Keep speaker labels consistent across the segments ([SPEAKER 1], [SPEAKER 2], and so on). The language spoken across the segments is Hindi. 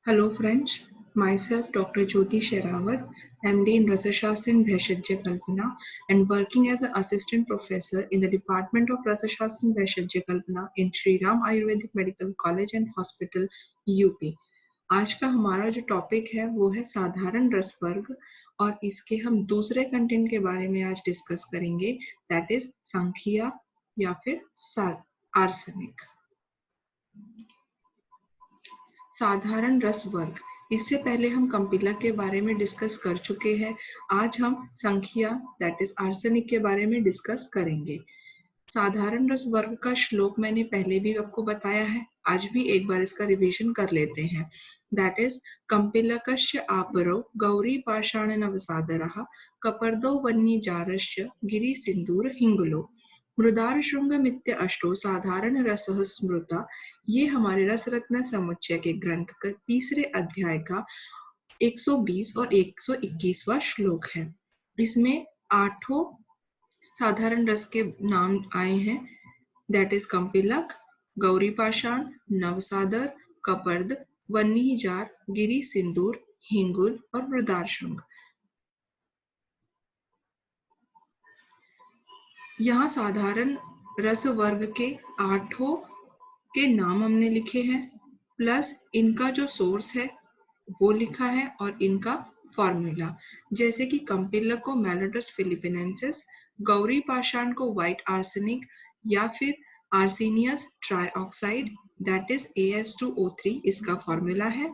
[SPEAKER 1] Hello friends, myself Dr. Jyoti Sherawat, MD in Rasashastra and Bheshajya Kalpana and working as an assistant professor in the Department of Rasashastra and Bheshajya Kalpana in Shri Ram Ayurvedic Medical College and Hospital, UP. आज का हमारा जो टॉपिक है वो है साधारण रस वर्ग और इसके हम दूसरे कंटेंट के बारे में आज डिस्कस करेंगे, दैट इज संख्या या फिर आर्सेनिक। साधारण रस वर्ग, इससे पहले हम कंपिला के बारे में डिस्कस कर चुके हैं। आज हम संख्या दैट इज आर्सेनिक के बारे में डिस्कस करेंगे। साधारण रस वर्ग का श्लोक मैंने पहले भी आपको बताया है, आज भी एक बार इसका रिवीजन कर लेते हैं। दैट इज कंपिलकस्य आपरो गौरी पाषाण नवसादरः कपर्दो वन्नी जारस्य गिरि सिंदूर हिंगुलो मृदार श्रृंग मित्य अष्टो साधारण रसः स्मृता। ये हमारे रस रत्न समुच्चय के ग्रंथ का तीसरे अध्याय का 120 और 121वां श्लोक है। इसमें 8 साधारण रस के नाम आए हैं, दैट इज कंपिलक, गौरी पाषाण, नवसादर, कपर्द, वन्नी जार, गिरि सिंदूर, हिंगुल और मृदार श्रृंग। यहाँ साधारण रस वर्ग के 8 के नाम हमने लिखे हैं, प्लस इनका जो सोर्स है वो लिखा है और इनका फॉर्मूला। जैसे कि कंपिलक को मेलोडस फिलिपिनेंसिस, गौरी पाषाण को व्हाइट आर्सेनिक या फिर आर्सेनियस ट्राइऑक्साइड दैट इज AS2O3 इसका फॉर्मूला है।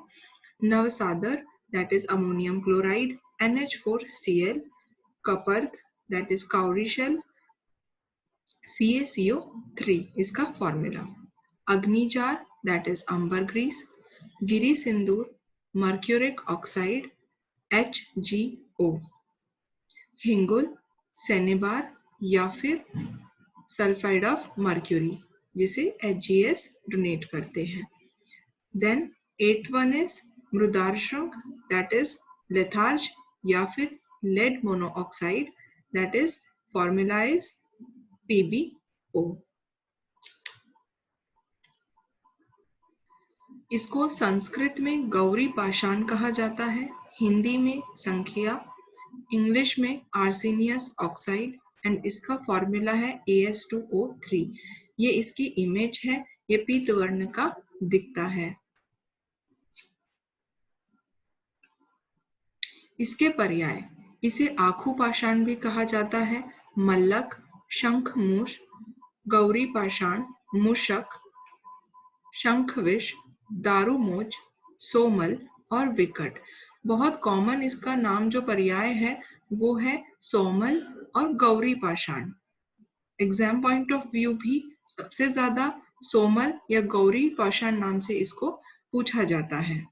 [SPEAKER 1] नवसादर that is ammonium chloride NH4Cl, कपर्द that is cowrie shell CaCO3 इसका फॉर्मूला। अग्निजार दैट इज अम्बरग्रीस, गिरि सिंदूर मर्क्यूरिक ऑक्साइड HgO, हिंगुल सेनेबार या फिर सल्फाइड ऑफ मर्क्यूरी जिसे HgS डोनेट करते हैं। देन 8th वन इज मृदार श्रृंग दैट इज लेथार्ज या फिर lead monoxide that is formula is PbO। इसको संस्कृत में गौरी पाषाण कहा जाता है, हिंदी में संख्या, इंग्लिश में आर्सेनियस ऑक्साइड एंड इसका फॉर्मूला है AS2O3। ये इसकी इमेज है, ये पीत वर्ण का दिखता है। इसके पर्याय इसे आखू पाषाण भी कहा जाता है, मल्लक, शंखमूष, गौरी पाषाण, मूषक, शंखविष, दारूमोच, सोमल और विकट। बहुत कॉमन इसका नाम जो पर्याय है वो है सोमल और गौरी पाषाण। एग्जाम पॉइंट ऑफ व्यू भी सबसे ज्यादा सोमल या गौरी पाषाण नाम से इसको पूछा जाता है।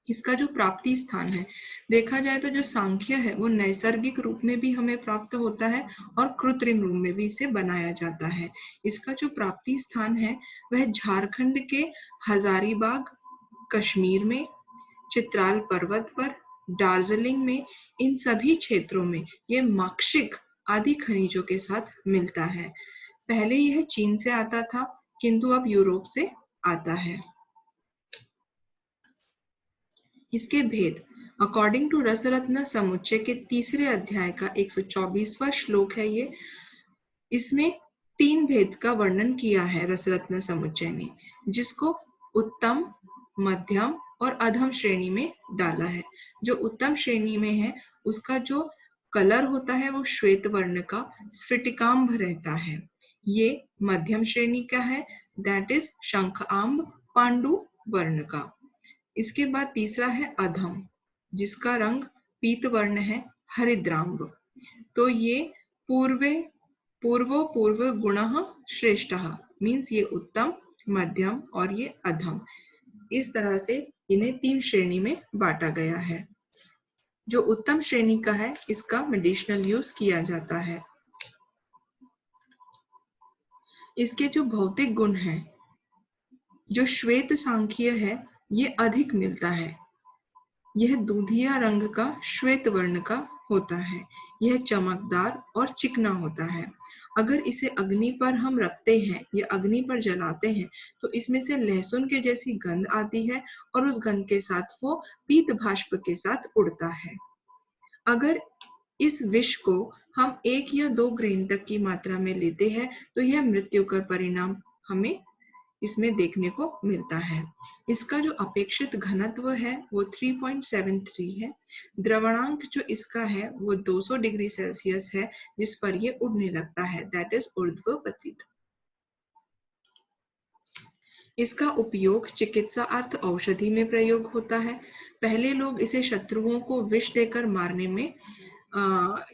[SPEAKER 1] इसका जो प्राप्ति स्थान है, देखा जाए तो जो सांख्य है वो नैसर्गिक रूप में भी हमें प्राप्त होता है और कृत्रिम रूप में भी इसे बनाया जाता है। इसका जो प्राप्ति स्थान है वह झारखंड के हजारीबाग, कश्मीर में, चित्राल पर्वत पर, दार्जिलिंग में, इन सभी क्षेत्रों में ये माक्षिक आदि खनिजों के साथ मिलता है। पहले यह चीन से आता था किंतु अब यूरोप से आता है। इसके भेद अकॉर्डिंग टू रसरत्न समुच्चय के तीसरे अध्याय का 124वां श्लोक है ये। इसमें 3 भेद का वर्णन किया है रसरत्न समुच्चय ने, जिसको उत्तम, मध्यम और अधम श्रेणी में डाला है। जो उत्तम श्रेणी में है उसका जो कलर होता है वो श्वेत वर्ण का स्फटिकांब रहता है। ये मध्यम श्रेणी का है दैट इज शंखांब पांडु वर्ण का। इसके बाद तीसरा है अधम, जिसका रंग पीत वर्ण है हरिद्रांब। तो ये पूर्व गुणः श्रेष्ठः मीन्स ये उत्तम, मध्यम और ये अधम। इस तरह से इन्हें 3 श्रेणी में बांटा गया है। जो उत्तम श्रेणी का है इसका मेडिसिनल यूज किया जाता है। इसके जो भौतिक गुण हैं, जो श्वेत सांख्य है ये अधिक मिलता है। यह दूधिया रंग का श्वेत वर्ण का होता है। यह चमकदार और चिकना होता है। अगर इसे अग्नि पर हम रखते हैं या अग्नि पर जलाते हैं तो इसमें से लहसुन के जैसी गंध आती है और उस गंध के साथ वो पीत भाष्प के साथ उड़ता है। अगर इस विष को हम 1 या 2 ग्रेन तक की मात्रा में लेते हैं तो यह मृत्यु का परिणाम हमें इसमें देखने को मिलता है। इसका जो अपेक्षित घनत्व है वो 3.73 है। द्रवणांक जो इसका है वो 200 डिग्री सेल्सियस है जिस पर ये उड़ने लगता है, दैट इज ऊर्ध्वपतित। इसका उपयोग चिकित्सा अर्थ औषधि में प्रयोग होता है। पहले लोग इसे शत्रुओं को विष देकर मारने में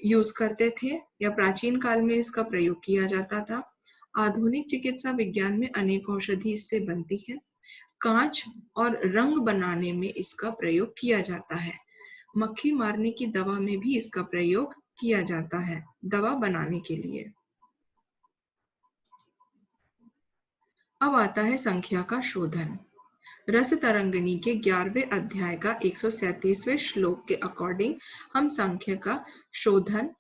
[SPEAKER 1] यूज करते थे या प्राचीन काल में इसका प्रयोग किया जाता था। आधुनिक चिकित्सा विज्ञान में अनेक औषधि इससे बनती है। कांच और रंग बनाने में इसका प्रयोग किया जाता है। मक्खी मारने की दवा में भी इसका प्रयोग किया जाता है, दवा बनाने के लिए। अब आता है संख्या का शोधन। रस तरंगिणी के 11वें अध्याय का 137वें श्लोक के अकॉर्डिंग हम संख्या का शोधन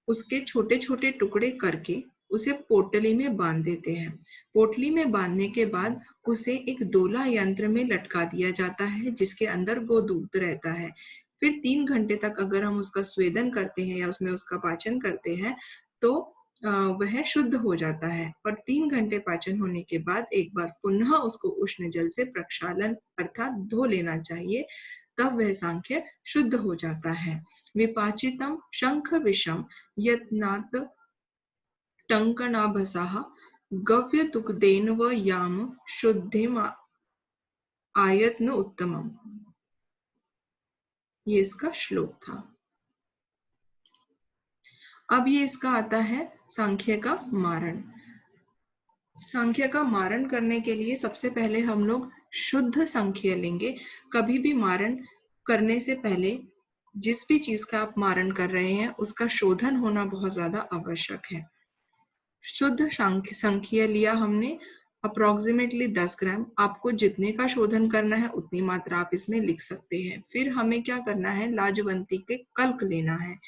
[SPEAKER 1] उसके छोटे छोटे टुकड़े करके उसे पोटली में बांध देते हैं। पोटली में बांधने के बाद उसे एक दोला यंत्र में लटका दिया जाता है जिसके अंदर गोदूत रहता है। फिर 3 घंटे तक अगर हम उसका स्वेदन करते हैं या उसमें उसका पाचन करते हैं तो वह शुद्ध हो जाता है। और 3 घंटे पाचन होने के बाद एक बार पुनः उसको उष्ण जल से प्रक्षालन अर्थात धो लेना चाहिए, तब वह सांख्य शुद्ध हो जाता है। विपाचितम शंख विषम यत्नात् टंकनाभसाः गव्यतुकदेन व याम शुद्धिम आयत्न उत्तमम। ये इसका श्लोक था। अब ये इसका आता है सांख्य का मारण। सांख्य का मारण करने के लिए सबसे पहले हम लोग शुद्ध सांख्य लेंगे। कभी भी मारण करने से पहले जिस भी चीज का आप मारण कर रहे हैं उसका शोधन होना बहुत ज्यादा आवश्यक है। शुद्ध सांख्य लिया हमने अप्रोक्सीमेटली 10 ग्राम। आपको जितने का शोधन करना है उतनी मात्रा आप इसमें लिख सकते हैं। फिर हमें क्या करना है, लाजवंती के कल्क लेना है।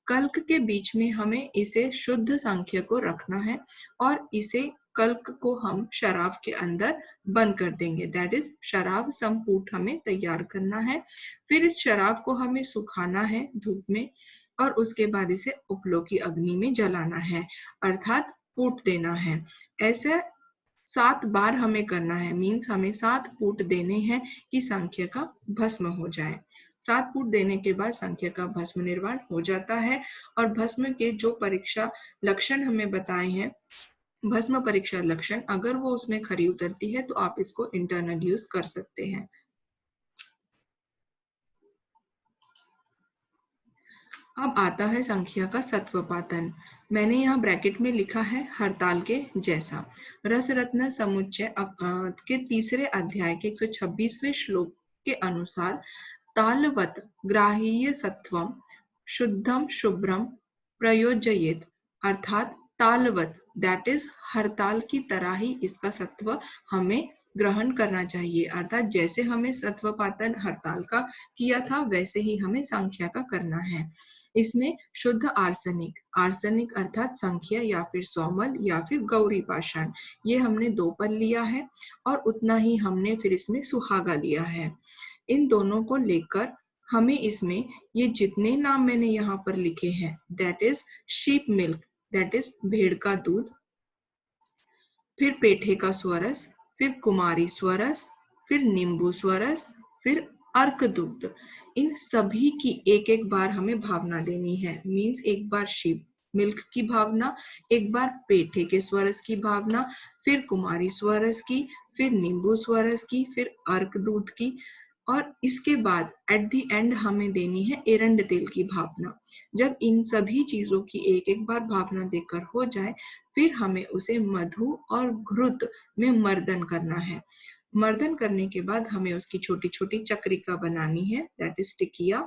[SPEAKER 1] कल्क के बीच में हमें इसे शुद्ध सांख्य को रखना है और इसे कल्क को हम शराब के अंदर बंद कर देंगे, दैट इज शराब संपूट हमें तैयार करना है। फिर इस शराब को हमें सुखाना है धूप में और उसके बाद इसे उपलों की अग्नि में जलाना है अर्थात पूट देना है। ऐसे 7 बार हमें करना है, मीन्स हमें 7 पूट देने हैं कि सांख्य का भस्म हो जाए। 7 पूट देने के बाद सांख्य का भस्म निर्वाण हो जाता है। और भस्म के जो परीक्षा लक्षण हमें बताए हैं, भस्म परीक्षा लक्षण, अगर वो उसमें खरी उतरती है तो आप इसको इंटरनल यूज कर सकते हैं। अब आता है संख्या का सत्वपातन। मैंने यहाँ ब्रैकेट में लिखा है हड़ताल के जैसा। रस रत्न समुच्चय के 3रे अध्याय के 126वें श्लोक के अनुसार तालवत ग्राह्य सत्वम शुद्धम शुभ्रम प्रयोजयेत, अर्थात तालवत दैट इज हड़ताल की तरह ही इसका सत्व हमें ग्रहण करना चाहिए। अर्थात जैसे हमें सत्वपातन हड़ताल का किया था वैसे ही हमें संख्या का करना है। इसमें शुद्ध आर्सेनिक, आर्सेनिक अर्थात संख्या या फिर सौमल या फिर गौरी पाषाण, ये हमने 2 पल लिया है और उतना ही हमने फिर इसमें सुहागा लिया है। इन दोनों को लेकर हमें इसमें ये जितने नाम मैंने यहाँ पर लिखे हैं, that is sheep milk, that is भेड़ का दूध, फिर पेठे का स्वरस, फिर कुमारी स्वरस, फिर नींबू स्वरस, फिर अर्क दुग्ध, इन सभी की एक एक बार हमें भावना देनी है। मीन्स एक बार शीप मिल्क की भावना, एक बार पेठे के स्वरस की भावना, फिर कुमारी स्वरस की, फिर नींबू स्वरस की, फिर अर्क दूध की, और इसके बाद एट द एंड हमें देनी है एरंड तेल की भावना। जब इन सभी चीजों की एक एक बार भावना देकर हो जाए फिर हमें उसे मधु और घृत में मर्दन करना है। मर्दन करने के बाद हमें उसकी छोटी छोटी चक्रिका बनानी है, दैट इज टिकिया,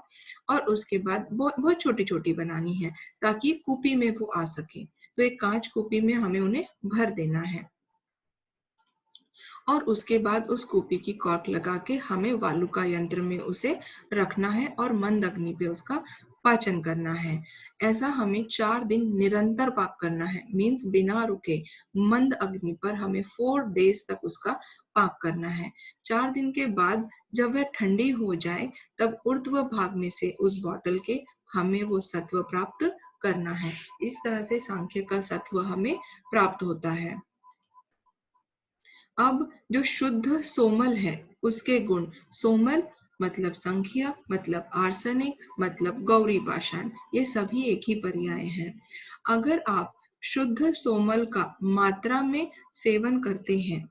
[SPEAKER 1] और उसके बाद बहुत छोटी छोटी बनानी है ताकि कूपी में वो आ सके। तो एक कांच कूपी में हमें उन्हें भर देना है और उसके बाद उस कूपी की कॉर्क लगा के हमें वालुका यंत्र में उसे रखना है और मंद अग्नि पे उसका पाचन करना है। ऐसा हमें 4 दिन निरंतर पाक करना है, मीन्स बिना रुके मंद अग्नि पर हमें 4 डेज तक उसका पाक करना है। 4 दिन के बाद जब वह ठंडी हो जाए तब ऊर्ध्व भाग में से उस बॉटल के हमें वो सत्व प्राप्त करना है। इस तरह से सांख्य का सत्व हमें प्राप्त होता है। अब जो शुद्ध सोमल है उसके गुण, सोमल मतलब संख्या, मतलब आर्सेनिक, मतलब गौरी पाषाण, ये सभी एक ही पर्याय हैं। अगर आप शुद्ध सोमल का मात्रा में सेवन करते हैं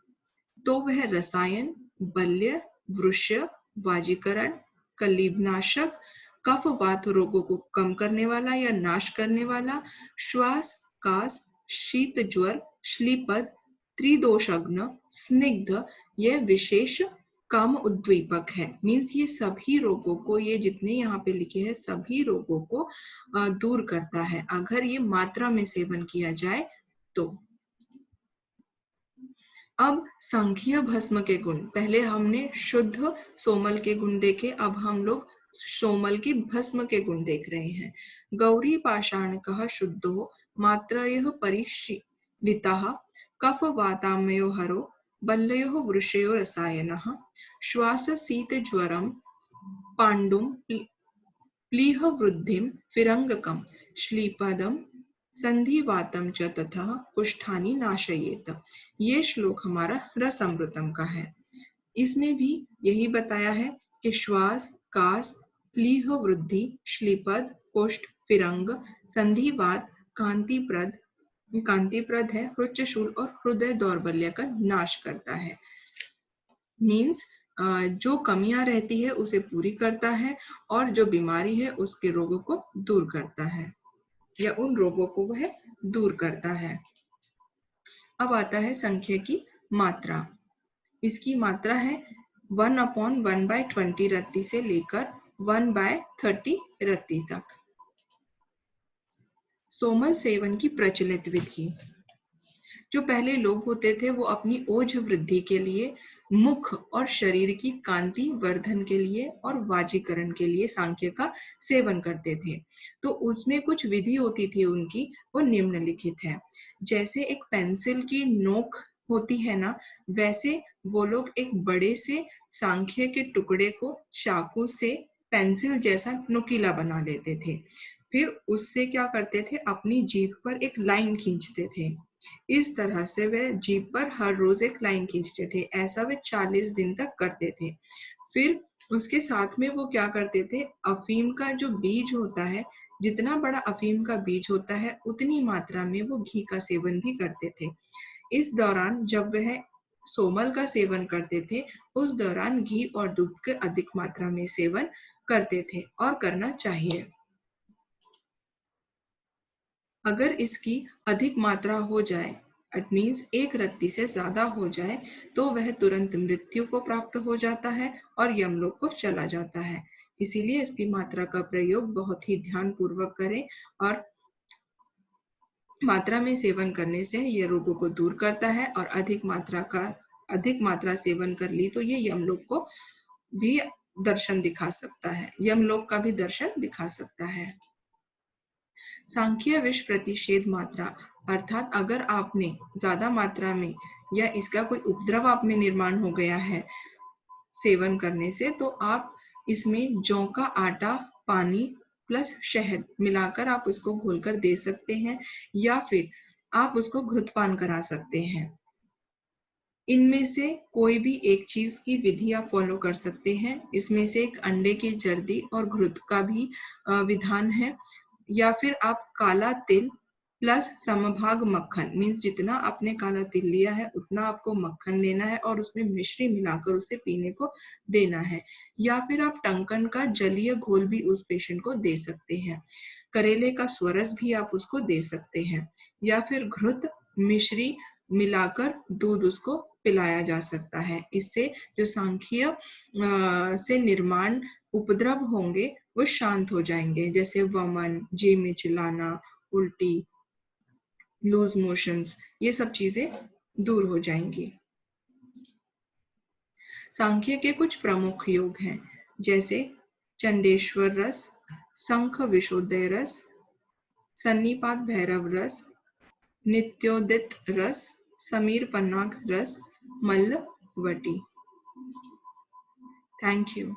[SPEAKER 1] तो वह रसायन, बल्य, वृष्य, वाजीकरण, कलीबनाशक, कफ वात रोगों को कम करने वाला या नाश करने वाला, श्वास, कास, शीत ज्वर, श्लीपद, त्रिदोषाग्न, स्निग्ध, ये विशेष काम उद्दीपक है। मीन्स ये सभी रोगों को, ये जितने यहाँ पे लिखे हैं सभी रोगों को दूर करता है अगर ये मात्रा में सेवन किया जाए तो। अब संघीय भस्म के गुण, पहले हमने शुद्ध सोमल के गुण देखे, अब हम लोग सोमल की भस्म के गुण देख रहे हैं। गौरी पाषाण कह शुद्धो मात्रयः परिशीलितः कफ वातामयो हरो बल्लयो वृषयो रसायनः श्वास शीत ज्वरम पांडुम प्लीह वृद्धिम फिरंगकम श्लीपदम संधिवातम च तथा कुष्ठानि नाशयेत। ये श्लोक हमारा रस अमृतम का है। इसमें भी यही बताया है कि श्वास, कास, प्लीह वृद्धि, श्लीपद, कुष्ठ, फिरंग, संधिवात, कांतिप्रद है, उच्चशूल और हृदय दौर्बल्य का नाश करता है। मीन्स जो कमियां रहती है उसे पूरी करता है और जो बीमारी है उसके रोगों को दूर करता है या उन रोगों को वह दूर करता है। अब आता है संख्या की मात्रा। इसकी मात्रा है 1/1/20 रत्ती से लेकर 1/30 रत्ती तक। सोमल सेवन की प्रचलित विधि। जो पहले लोग होते थे वो अपनी ओज वृद्धि के लिए, मुख और शरीर की कांति वर्धन के लिए और वाजीकरण के लिए सांख्य का सेवन करते थे। तो उसमें कुछ विधि होती थी उनकी, वो निम्नलिखित है। जैसे एक पेंसिल की नोक होती है ना, वैसे वो लोग एक बड़े से सांख्य के टुकड़े को चाकू से पेंसिल जैसा नुकीला बना लेते थे। फिर उससे क्या करते थे, अपनी जीभ पर एक लाइन खींचते थे। इस तरह से वे जीभ पर हर रोज एक लाइन खींचते थे। ऐसा वे 40 दिन तक करते थे। फिर उसके साथ में वो क्या करते थे, अफीम का जो बीज होता है, जितना बड़ा अफीम का बीज होता है उतनी मात्रा में वो घी का सेवन भी करते थे। इस दौरान जब वह सोमल का सेवन करते थे उस दौरान घी और दूध के अधिक मात्रा में सेवन करते थे और करना चाहिए। अगर इसकी अधिक मात्रा हो जाए, इट मीन्स 1 रत्ती से ज्यादा हो जाए, तो वह तुरंत मृत्यु को प्राप्त हो जाता है और यमलोक को चला जाता है। इसीलिए इसकी मात्रा का प्रयोग बहुत ही ध्यान पूर्वक करें और मात्रा में सेवन करने से ये रोगों को दूर करता है। और अधिक मात्रा सेवन कर ली तो ये यमलोक को भी दर्शन दिखा सकता है, यमलोक का भी दर्शन दिखा सकता है। सांख्य विष प्रतिषेध मात्रा, अर्थात अगर आपने ज्यादा मात्रा में या इसका कोई उपद्रव आप में निर्माण हो गया है सेवन करने से, तो आप इसमें जौ का आटा, पानी प्लस शहद मिलाकर आप उसको घोलकर दे सकते हैं या फिर आप उसको घृतपान करा सकते हैं। इनमें से कोई भी एक चीज की विधि आप फॉलो कर सकते हैं। इसमें से एक अंडे की जर्दी और घृत का भी विधान है, या फिर आप काला तिल प्लस समभाग मक्खन, मीन्स जितना आपने काला तिल लिया है उतना आपको मक्खन लेना है और उसमें मिश्री मिलाकर उसे पीने को देना है। या फिर आप टंकन का जलीय घोल भी उस पेशेंट को दे सकते हैं। करेले का स्वरस भी आप उसको दे सकते हैं या फिर घृत मिश्री मिलाकर दूध उसको पिलाया जा सकता है। इससे जो सांख्य से निर्माण उपद्रव होंगे वो शांत हो जाएंगे, जैसे वमन, जी में चिल्लाना, उल्टी, लूज मोशंस, ये सब चीजें दूर हो जाएंगी। सांख्य के कुछ प्रमुख योग हैं, जैसे चंडेश्वर रस, शंख विशोदय रस, सन्निपात भैरव रस, नित्योदित रस, समीर पन्नाग रस, मल्लवटी। Thank you.